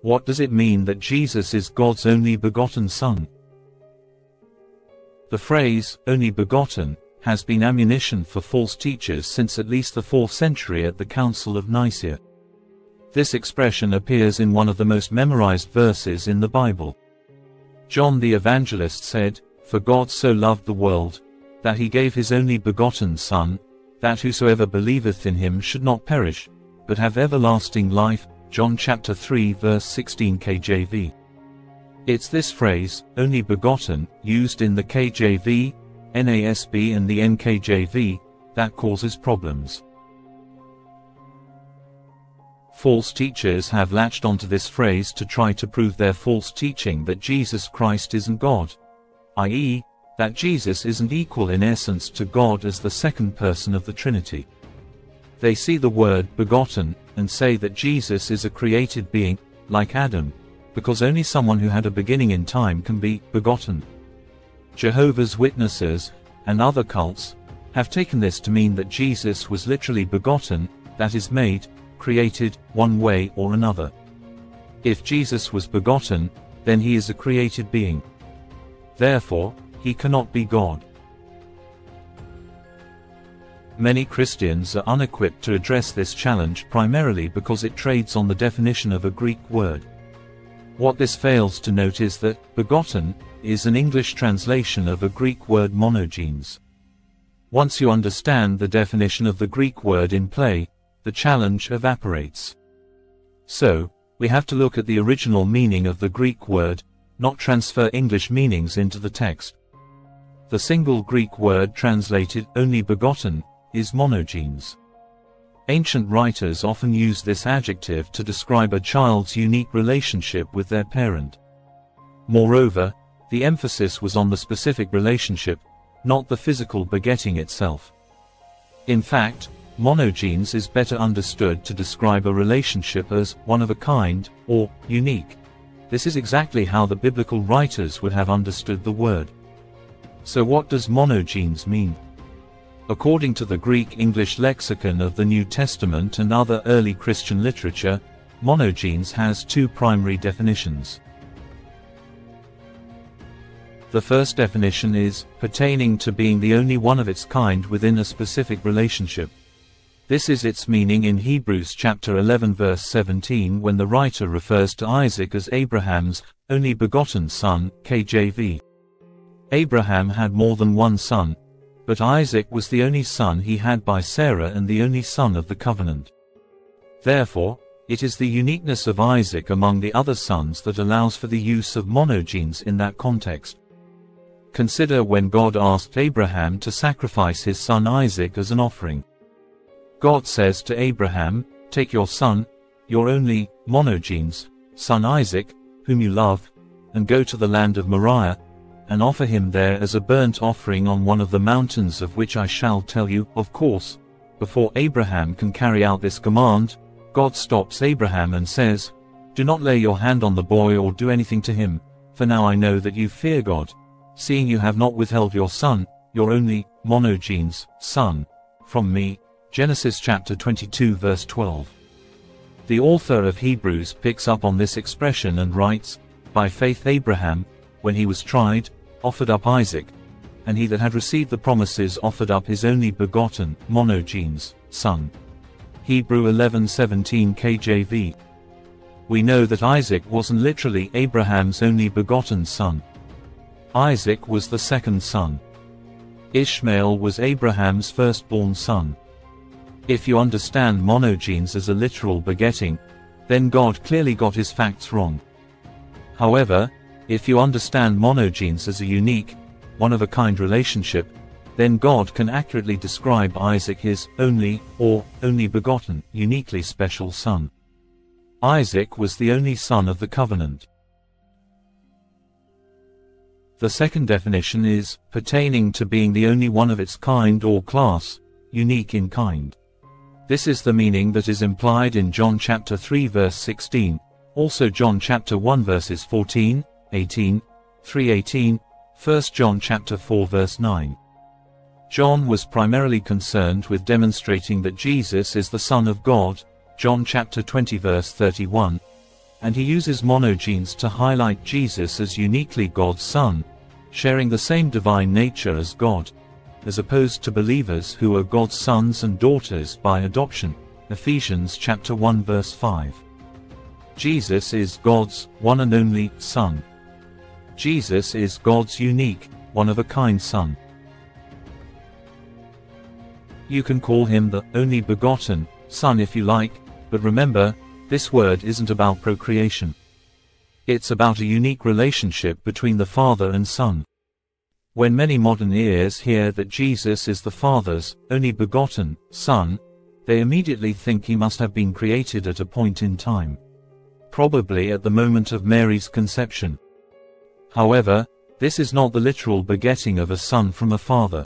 What does it mean that Jesus is God's only begotten Son? The phrase, only begotten, has been ammunition for false teachers since at least the 4th century at the Council of Nicaea. This expression appears in one of the most memorized verses in the Bible. John the Evangelist said, "For God so loved the world, that he gave his only begotten Son, that whosoever believeth in him should not perish, but have everlasting life." John chapter 3 verse 16 KJV. It's this phrase, only begotten, used in the KJV, NASB and the NKJV, that causes problems. False teachers have latched onto this phrase to try to prove their false teaching that Jesus Christ isn't God, i.e., that Jesus isn't equal in essence to God as the second person of the Trinity. They see the word begotten and say that Jesus is a created being, like Adam, because only someone who had a beginning in time can be begotten. Jehovah's Witnesses, and other cults, have taken this to mean that Jesus was literally begotten, that is made, created, one way or another. If Jesus was begotten, then he is a created being. Therefore, he cannot be God. Many Christians are unequipped to address this challenge primarily because it trades on the definition of a Greek word. What this fails to note is that begotten is an English translation of a Greek word monogenes. Once you understand the definition of the Greek word in play, the challenge evaporates. So, we have to look at the original meaning of the Greek word, not transfer English meanings into the text. The single Greek word translated only begotten is monogenes. Ancient writers often use this adjective to describe a child's unique relationship with their parent. Moreover, the emphasis was on the specific relationship, not the physical begetting itself. In fact, monogenes is better understood to describe a relationship as one of a kind, or unique. This is exactly how the biblical writers would have understood the word. So what does monogenes mean? According to the Greek-English lexicon of the New Testament and other early Christian literature, monogenes has two primary definitions. The first definition is pertaining to being the only one of its kind within a specific relationship. This is its meaning in Hebrews chapter 11 verse 17 when the writer refers to Isaac as Abraham's only begotten son, KJV. Abraham had more than one son, but Isaac was the only son he had by Sarah and the only son of the covenant. Therefore, it is the uniqueness of Isaac among the other sons that allows for the use of monogenes in that context. Consider when God asked Abraham to sacrifice his son Isaac as an offering. God says to Abraham, "Take your son, your only, monogenes, son Isaac, whom you love, and go to the land of Moriah, and offer him there as a burnt offering on one of the mountains of which I shall tell you." Of course, before Abraham can carry out this command, God stops Abraham and says, "Do not lay your hand on the boy or do anything to him, for now I know that you fear God, seeing you have not withheld your son, your only, monogenes, son, from me." Genesis chapter 22 verse 12. The author of Hebrews picks up on this expression and writes, "By faith Abraham, when he was tried, offered up Isaac, and he that had received the promises offered up his only begotten, monogenes, son." Hebrew 11:17 KJV. We know that Isaac wasn't literally Abraham's only begotten son. Isaac was the second son. Ishmael was Abraham's firstborn son. If you understand monogenes as a literal begetting, then God clearly got his facts wrong. However, if you understand monogenes as a unique, one-of-a-kind relationship, then God can accurately describe Isaac his only, or only begotten, uniquely special son. Isaac was the only son of the covenant. The second definition is pertaining to being the only one of its kind or class, unique in kind. This is the meaning that is implied in John chapter 3 verse 16, also John chapter 1 verses 14, 18, 3:18, 1 John chapter 4 verse 9. John was primarily concerned with demonstrating that Jesus is the Son of God, John chapter 20 verse 31, and he uses monogenes to highlight Jesus as uniquely God's Son, sharing the same divine nature as God, as opposed to believers who are God's sons and daughters by adoption. Ephesians chapter 1 verse 5. Jesus is God's one and only Son. Jesus is God's unique, one-of-a-kind Son. You can call him the only begotten Son if you like, but remember, this word isn't about procreation. It's about a unique relationship between the Father and Son. When many modern ears hear that Jesus is the Father's only begotten Son, they immediately think he must have been created at a point in time, probably at the moment of Mary's conception. However, this is not the literal begetting of a son from a father.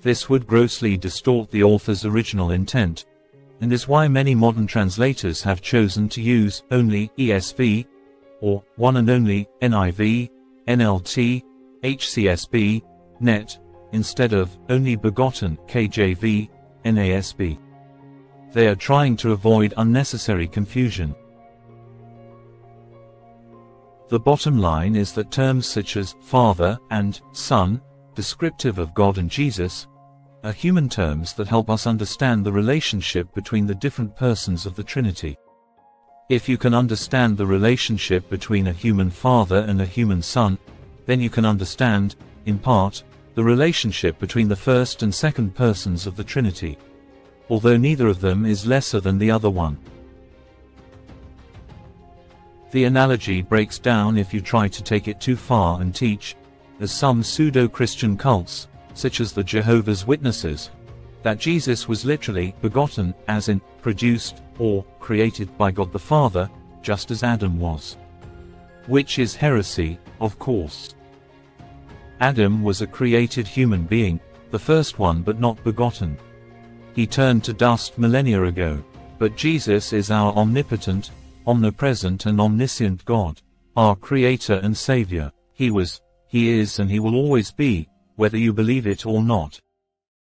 This would grossly distort the author's original intent, and is why many modern translators have chosen to use only ESV, or one and only NIV, NLT, HCSB, NET, instead of only begotten KJV, NASB. They are trying to avoid unnecessary confusion. The bottom line is that terms such as Father and Son, descriptive of God and Jesus, are human terms that help us understand the relationship between the different persons of the Trinity. If you can understand the relationship between a human Father and a human Son, then you can understand, in part, the relationship between the first and second persons of the Trinity, although neither of them is lesser than the other one. The analogy breaks down if you try to take it too far and teach, as some pseudo-Christian cults, such as the Jehovah's Witnesses, that Jesus was literally begotten, as in, produced, or created by God the Father, just as Adam was. Which is heresy, of course. Adam was a created human being, the first one but not begotten. He turned to dust millennia ago, but Jesus is our omnipotent, omnipresent and omniscient God, our Creator and Savior. He was, He is and He will always be, whether you believe it or not.